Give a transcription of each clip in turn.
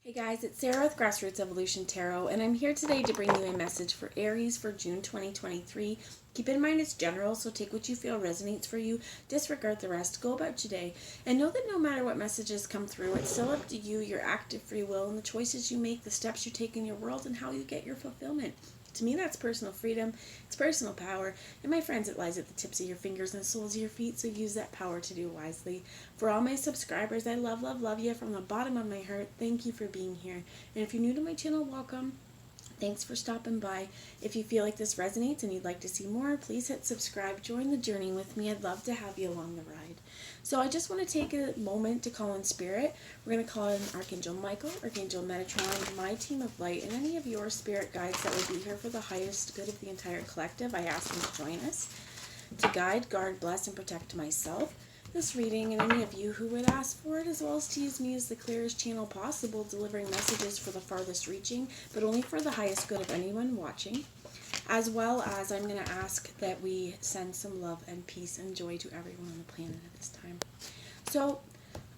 Hey guys, it's Sarah with Grassroots Evolution Tarot, and I'm here today to bring you a message for Aries for June 2023. Keep in mind it's general, so take what you feel resonates for you, disregard the rest, go about your day, and know that no matter what messages come through, it's still up to you, your active free will, and the choices you make, the steps you take in your world, and how you get your fulfillment. To me, that's personal freedom, it's personal power, and my friends, it lies at the tips of your fingers and the soles of your feet, so use that power to do wisely. For all my subscribers, I love, love, love you from the bottom of my heart. Thank you for being here. And if you're new to my channel, welcome. Thanks for stopping by. If you feel like this resonates and you'd like to see more, please hit subscribe. Join the journey with me. I'd love to have you along the ride. So I just want to take a moment to call in spirit. We're going to call in Archangel Michael, Archangel Metatron, my team of light, and any of your spirit guides that would be here for the highest good of the entire collective. I ask them to join us to guide, guard, bless, and protect myself, this reading, and any of you who would ask for it, as well as to use me as the clearest channel possible, delivering messages for the farthest reaching, but only for the highest good of anyone watching. As well as I'm going to ask that we send some love and peace and joy to everyone on the planet at this time. So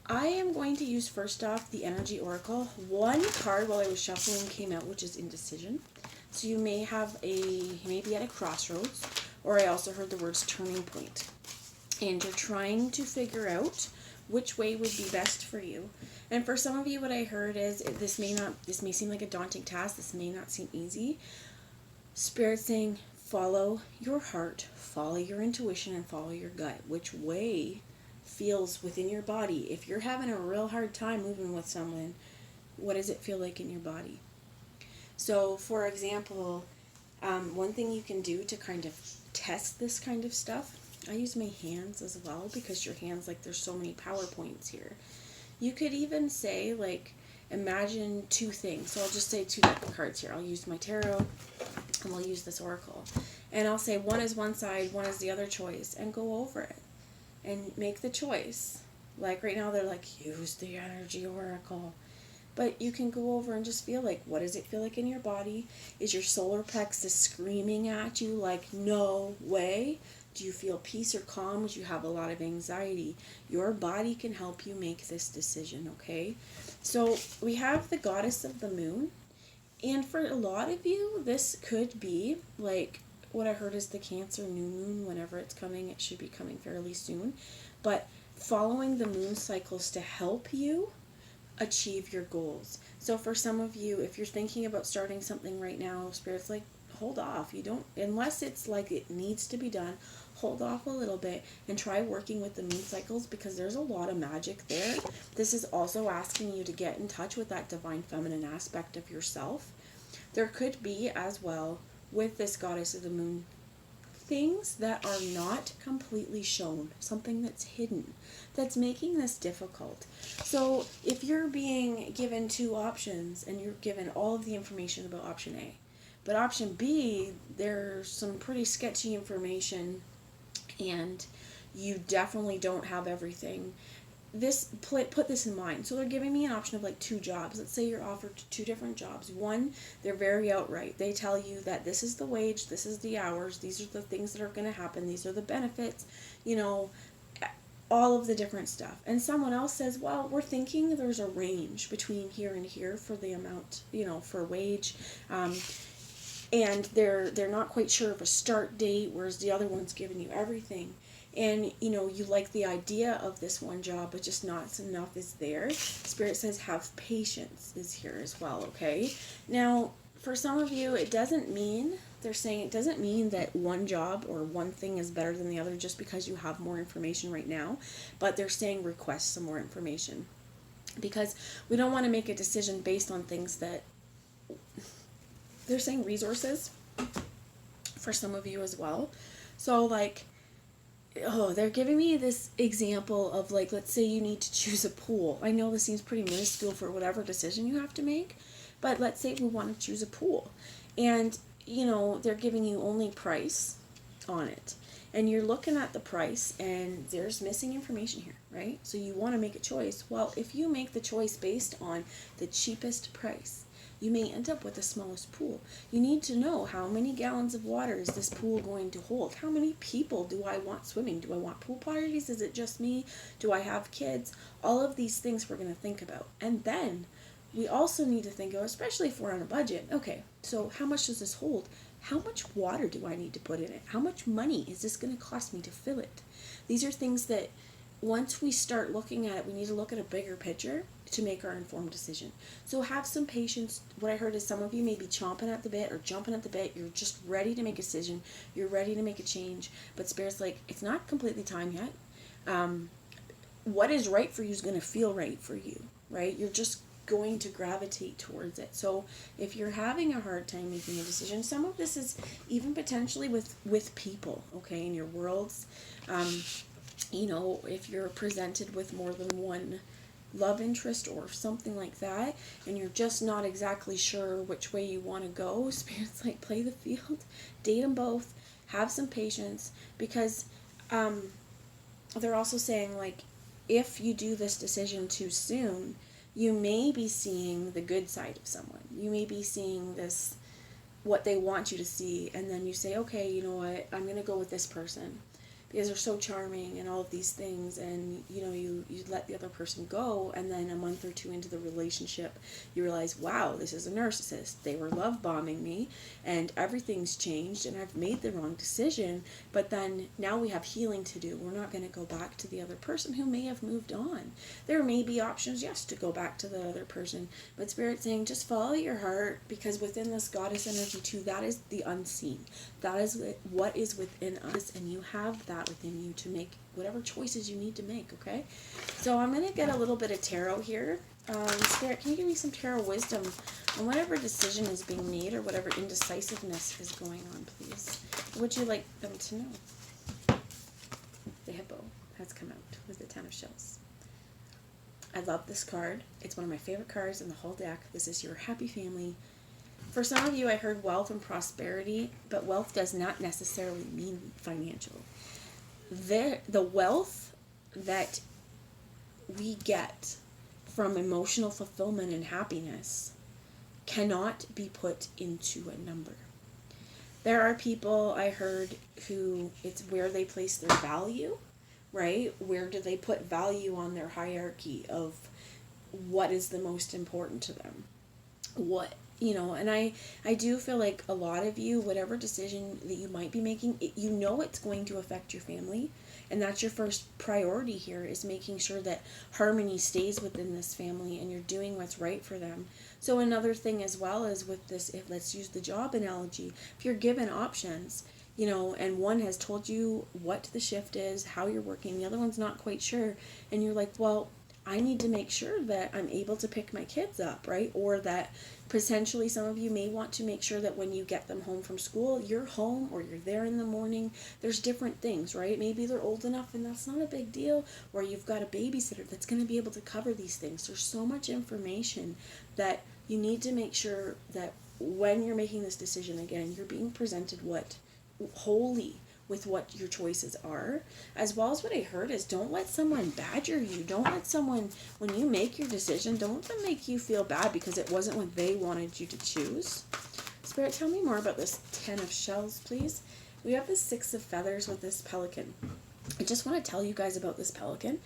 I am going to use first off the Energy Oracle. One card while I was shuffling came out, which is indecision. So you may be at a crossroads, or I also heard the words turning point. And you're trying to figure out which way would be best for you. And for some of you, what I heard is this may seem like a daunting task. This may not seem easy. Spirit saying, follow your heart, follow your intuition, and follow your gut. Which way feels within your body? If you're having a real hard time moving with someone, what does it feel like in your body? So, for example, one thing you can do to kind of test this kind of stuff, I use my hands as well, because your hands, like, there's so many PowerPoints here. You could even say, like, imagine two things. So I'll just say two deck of cards here. I'll use my tarot, and we'll use this oracle. And I'll say one is one side, one is the other choice, and go over it. And make the choice. Like right now, they're like, use the Energy Oracle. But you can go over and just feel like, what does it feel like in your body? Is your solar plexus screaming at you like, no way? Do you feel peace or calm? Do you have a lot of anxiety? Your body can help you make this decision, okay? So we have the goddess of the moon. And for a lot of you, this could be like, what I heard is the Cancer new moon. Whenever it's coming, it should be coming fairly soon. But following the moon cycles to help you achieve your goals. So for some of you, if you're thinking about starting something right now, Spirit's like, hold off. You don't, unless it's like it needs to be done, hold off a little bit and try working with the moon cycles, because there's a lot of magic there. This is also asking you to get in touch with that divine feminine aspect of yourself. There could be as well, with this goddess of the moon, things that are not completely shown, something that's hidden, that's making this difficult. So if you're being given two options and you're given all of the information about option A, but option B, there's some pretty sketchy information and you definitely don't have everything. Put this in mind. So they're giving me an option of like two jobs. Let's say you're offered two different jobs. One, they're very outright. They tell you that this is the wage, this is the hours, these are the things that are going to happen, these are the benefits, all of the different stuff. And someone else says, well, we're thinking there's a range between here and here for the amount, for wage. And they're not quite sure of a start date, whereas the other one's giving you everything. And, you like the idea of this one job, but just not enough is there. Spirit says have patience is here as well, okay? Now, for some of you, they're saying it doesn't mean that one job or one thing is better than the other just because you have more information right now, but they're saying request some more information. Because we don't want to make a decision based on things that, they're saying resources for some of you as well. So like, they're giving me this example of like, let's say you need to choose a pool. I know this seems pretty minuscule for whatever decision you have to make, but let's say we want to choose a pool. And, they're giving you only price on it. And you're looking at the price and there's missing information here, right? So you want to make a choice. Well, if you make the choice based on the cheapest price, you may end up with the smallest pool. You need to know how many gallons of water is this pool going to hold? How many people do I want swimming? Do I want pool parties? Is it just me? Do I have kids? All of these things we're going to think about. And then we also need to think of, especially if we're on a budget, okay, so how much does this hold? How much water do I need to put in it? How much money is this going to cost me to fill it? These are things that once we start looking at it, we need to look at a bigger picture to make our informed decision. So have some patience. What I heard is some of you may be chomping at the bit or jumping at the bit. You're just ready to make a decision. You're ready to make a change. But Spirit's like, it's not completely time yet. What is right for you is going to feel right for you, right? You're just going to gravitate towards it. So if you're having a hard time making a decision, some of this is even potentially with people, okay, in your worlds. You know, if you're presented with more than one love interest or something like that, and you're just not exactly sure which way you want to go, Spirit's like, play the field, date them both, have some patience, because they're also saying, like, if you do this decision too soon, you may be seeing the good side of someone. You may be seeing this, what they want you to see, and then you say, okay, you know what, I'm going to go with this person because they're so charming and all of these things, and you know, you let the other person go, and then a month or two into the relationship you realize, wow, this is a narcissist. They were love bombing me and everything's changed and I've made the wrong decision, but then now we have healing to do. We're not going to go back to the other person who may have moved on. There may be options, yes, to go back to the other person, but Spirit's saying just follow your heart, because within this goddess energy too, that is the unseen. That is what is within us, and you have that within you to make whatever choices you need to make, okay? So I'm going to get a little bit of tarot here. Spirit, can you give me some tarot wisdom on whatever decision is being made or whatever indecisiveness is going on, please? What would you like them to know? The hippo has come out with the 10 of shells. I love this card. It's one of my favorite cards in the whole deck. This is your happy family. For some of you, I heard wealth and prosperity, but wealth does not necessarily mean financial. The wealth that we get from emotional fulfillment and happiness cannot be put into a number. There are people I heard who it's where they place their value, right? Where do they put value on their hierarchy of what is the most important to them? What, you know, and I do feel like a lot of you, whatever decision that you might be making, you know it's going to affect your family, and that's your first priority here, is making sure that harmony stays within this family and you're doing what's right for them. So another thing as well is with this, if let's use the job analogy, if you're given options, you know, and one has told you what the shift is, how you're working, the other one's not quite sure, and you're like, well, I need to make sure that I'm able to pick my kids up, right? Or that potentially some of you may want to make sure that when you get them home from school, you're home or you're there in the morning. There's different things, right? Maybe they're old enough and that's not a big deal, or you've got a babysitter that's going to be able to cover these things. There's so much information that you need to make sure that when you're making this decision, again, you're being presented what wholly with what your choices are, as well as what I heard is don't let someone badger you. Don't let someone, when you make your decision, don't let them make you feel bad because it wasn't what they wanted you to choose. Spirit, tell me more about this 10 of shells, please. We have the 6 of feathers with this pelican. I just want to tell you guys about this pelican.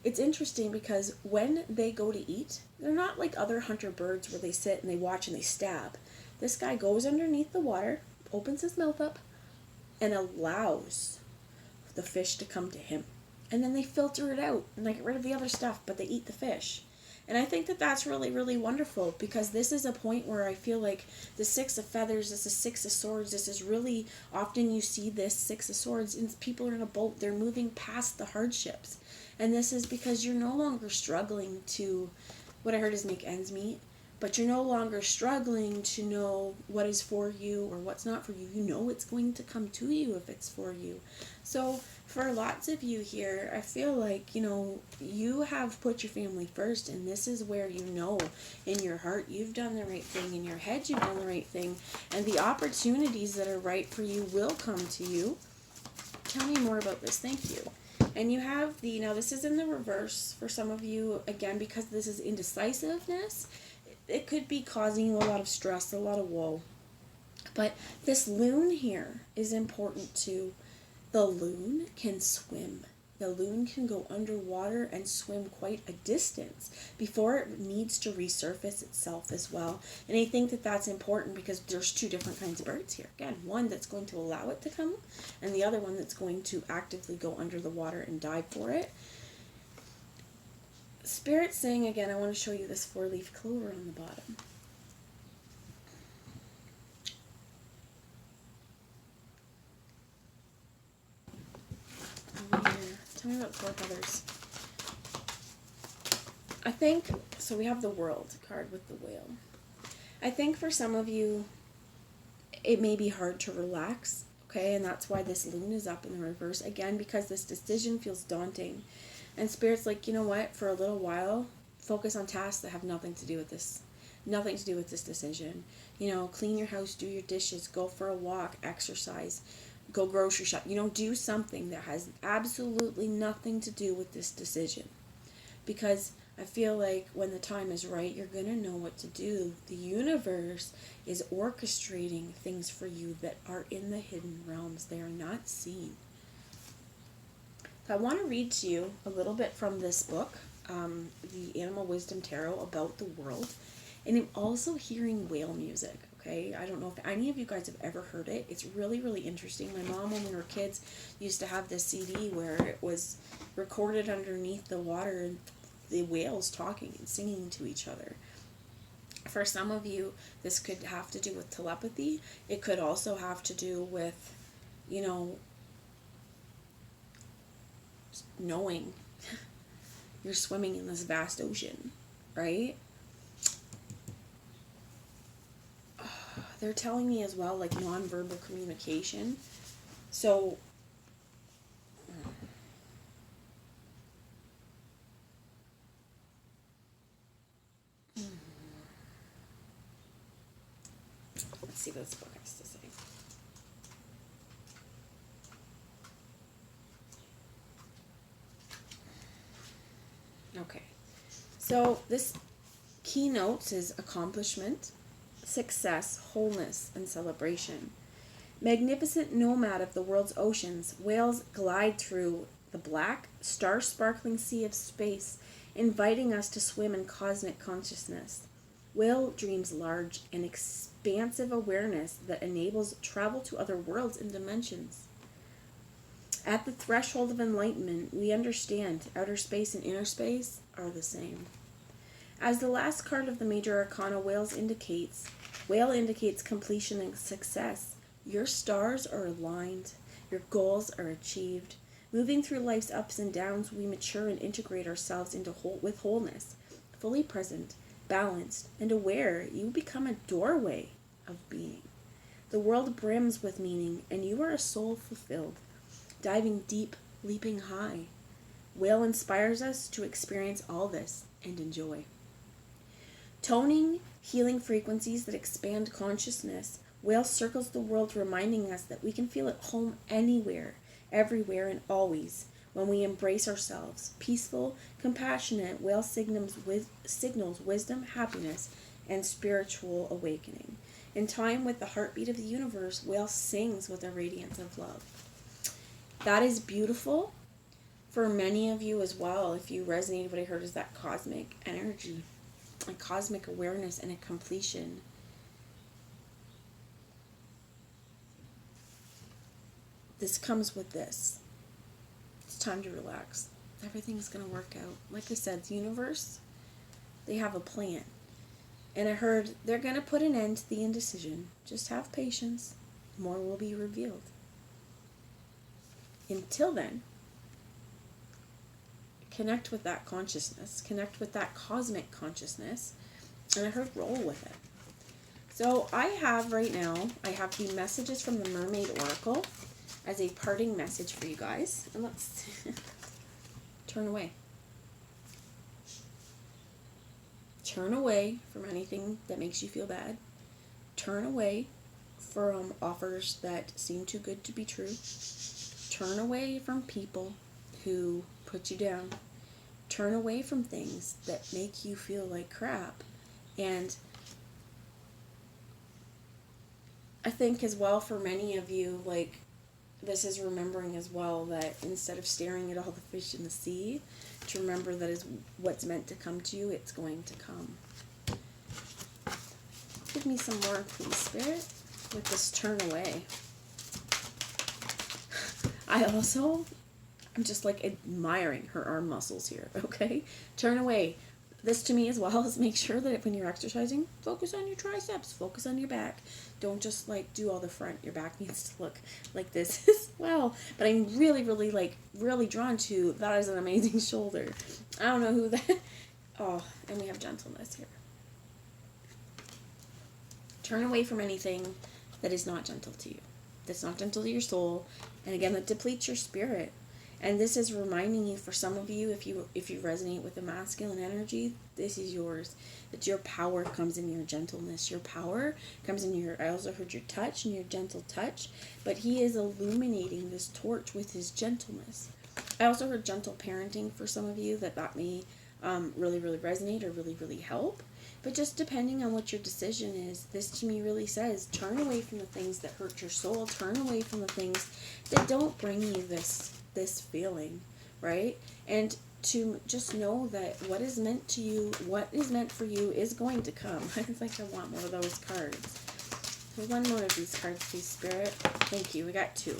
It's interesting because when they go to eat, they're not like other hunter birds where they sit and they watch and they stab. This guy goes underneath the water, opens his mouth up, and allows the fish to come to him. And then they filter it out and they get rid of the other stuff, but they eat the fish. And I think that that's really, really wonderful, because this is a point where I feel like the 6 of feathers, this is 6 of swords, this is really, often you see this 6 of swords, and people are in a boat, they're moving past the hardships. And this is because you're no longer struggling to, what I heard is make ends meet, but you're no longer struggling to know what is for you or what's not for you. You know it's going to come to you if it's for you. So for lots of you here, I feel like, you know, you have put your family first, and this is where you know in your heart you've done the right thing, in your head you've done the right thing, and the opportunities that are right for you will come to you. Tell me more about this. Thank you. And you have the, now this is in the reverse for some of you, again, because this is indecisiveness. It could be causing you a lot of stress, a lot of woe. But this loon here is important too. The loon can swim. the loon can go underwater and swim quite a distance before it needs to resurface itself as well. And I think that that's important because there's two different kinds of birds here. Again, one that's going to allow it to come, and the other one that's going to actively go under the water and dive for it. Spirit's saying, again, I want to show you this 4-leaf clover on the bottom. Tell me about 4 feathers. I think, so we have the World card with the whale. I think for some of you, it may be hard to relax, okay? And that's why this loon is up in the reverse. Again, because this decision feels daunting. And Spirit's like, you know what? For a little while, focus on tasks that have nothing to do with this. Nothing to do with this decision. You know, clean your house, do your dishes, go for a walk, exercise, go grocery shop. You know, do something that has absolutely nothing to do with this decision. Because I feel like when the time is right, you're going to know what to do. The universe is orchestrating things for you that are in the hidden realms. They are not seen. So I want to read to you a little bit from this book, the Animal Wisdom Tarot, about the world. And I'm also hearing whale music. Okay, I don't know if any of you guys have ever heard it. It's really, really interesting. My mom, when we were kids, used to have this CD where it was recorded underneath the water and the whales talking and singing to each other. For some of you, this could have to do with telepathy. It could also have to do with, you know, knowing you're swimming in this vast ocean, right? They're telling me as well, like, nonverbal communication. So, let's see what this book has to say. Okay. So, this keynote is accomplishment, success, wholeness, and celebration. Magnificent nomad of the world's oceans, whales glide through the black, star-sparkling sea of space, inviting us to swim in cosmic consciousness. Whale dreams large and expansive awareness that enables travel to other worlds and dimensions. At the threshold of enlightenment, we understand outer space and inner space are the same. As the last card of the major arcana, whale indicates completion and success. Your stars are aligned. Your goals are achieved. Moving through life's ups and downs, we mature and integrate ourselves with wholeness. Fully present, balanced, and aware, you become a doorway of being. The world brims with meaning, and you are a soul fulfilled, diving deep, leaping high. Whale inspires us to experience all this and enjoy. Toning healing frequencies that expand consciousness, whale circles the world, reminding us that we can feel at home anywhere, everywhere, and always when we embrace ourselves. Peaceful, compassionate, whale signals wisdom, happiness, and spiritual awakening. In time with the heartbeat of the universe, whale sings with a radiance of love. That is beautiful for many of you as well. If you resonate, what I heard is that cosmic energy, a cosmic awareness, and a completion. This comes with this. It's time to relax. Everything's going to work out. Like I said, the universe, they have a plan. And I heard they're going to put an end to the indecision. Just have patience. More will be revealed. Until then, connect with that consciousness. Connect with that cosmic consciousness. And I heard roll with it. So I have right now, I have the messages from the Mermaid Oracle as a parting message for you guys. And let's turn away. Turn away from anything that makes you feel bad. Turn away from offers that seem too good to be true. Turn away from people who put you down. Turn away from things that make you feel like crap. And I think as well for many of you, like, this is remembering as well that instead of staring at all the fish in the sea, to remember that is what's meant to come to you, it's going to come. Give me some more, please, Spirit, with this turn away. I'm just like admiring her arm muscles here, okay? Turn away. This to me as well is make sure that when you're exercising, focus on your triceps, focus on your back. Don't just like do all the front. Your back needs to look like this as well. But I'm really, really drawn to that is an amazing shoulder. I don't know who that. Oh, and we have gentleness here. Turn away from anything that is not gentle to you. That's not gentle to your soul. And again, that depletes your spirit. And this is reminding you, for some of you, if you resonate with the masculine energy, this is yours. That your power comes in your gentleness. Your power comes in your, I also heard your touch and your gentle touch. But he is illuminating this torch with his gentleness. I also heard gentle parenting for some of you, that may really, really resonate or really, really help. But just depending on what your decision is, this to me really says, turn away from the things that hurt your soul. Turn away from the things that don't bring you this feeling, right? And to just know that what is meant to you, what is meant for you is going to come. I think I want more of those cards. So one more of these cards, please, Spirit. Thank you. We got two.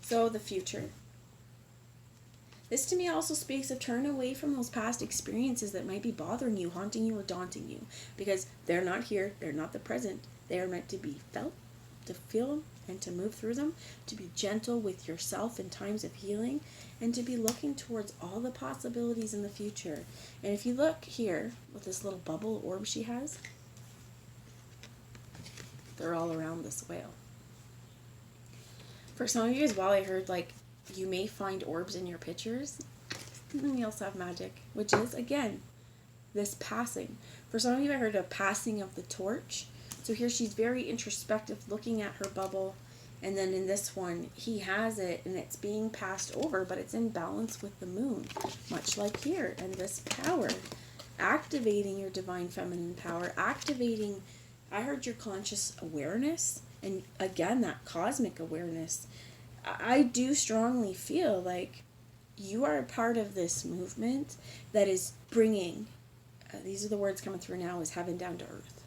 So the future. This to me also speaks of turn away from those past experiences that might be bothering you, haunting you, or daunting you. Because they're not here. They're not the present. They are meant to be felt, to feel them, and to move through them, to be gentle with yourself in times of healing, and to be looking towards all the possibilities in the future. And if you look here with this little bubble orb she has, they're all around this whale. For some of you as well, I heard like you may find orbs in your pictures. And you also have magic, which is, again, this passing. For some of you, I heard a passing of the torch. So here she's very introspective, looking at her bubble. And then in this one, he has it, and it's being passed over, but it's in balance with the moon, much like here. And this power, activating your divine feminine power, activating, I heard your conscious awareness, and again, that cosmic awareness. I do strongly feel like you are a part of this movement that is bringing, these are the words coming through now, is heaven down to earth.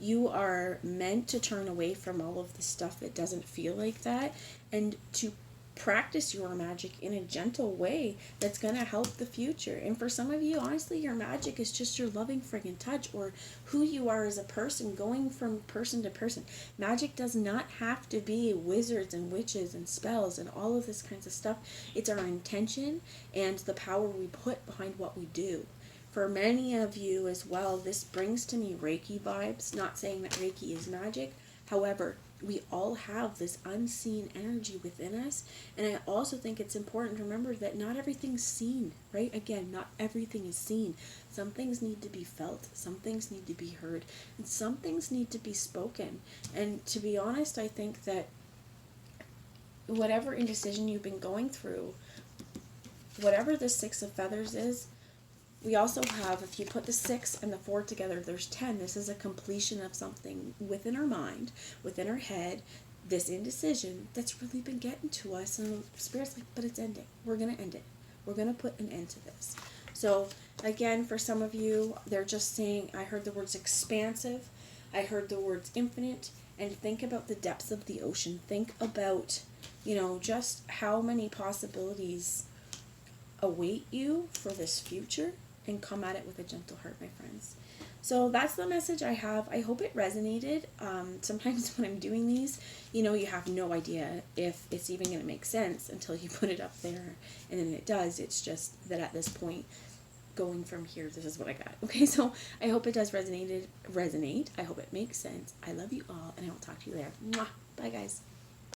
You are meant to turn away from all of the stuff that doesn't feel like that, and to practice your magic in a gentle way that's going to help the future. And for some of you, honestly, your magic is just your loving friggin' touch, or who you are as a person, going from person to person. Magic does not have to be wizards and witches and spells and all of this kinds of stuff. It's our intention and the power we put behind what we do. For many of you as well, this brings to me Reiki vibes. Not saying that Reiki is magic. However, we all have this unseen energy within us. And I also think it's important to remember that not everything's seen, right? Again, not everything is seen. Some things need to be felt. Some things need to be heard. And some things need to be spoken. And to be honest, I think that whatever indecision you've been going through, whatever the Six of Feathers is, we also have, if you put the 6 and the 4 together, there's 10. This is a completion of something within our mind, within our head, this indecision that's really been getting to us. And the Spirit's like, but it's ending. We're going to end it. We're going to put an end to this. So, again, for some of you, they're just saying, I heard the words expansive. I heard the words infinite. And think about the depths of the ocean. Think about, just how many possibilities await you for this future. And come at it with a gentle heart, my friends. So that's the message I have. I hope it resonated. Sometimes when I'm doing these, you have no idea if it's even going to make sense until you put it up there. And then it does. It's just that at this point, going from here, this is what I got. Okay, so I hope it does resonate. I hope it makes sense. I love you all, and I will talk to you later. Mwah. Bye, guys.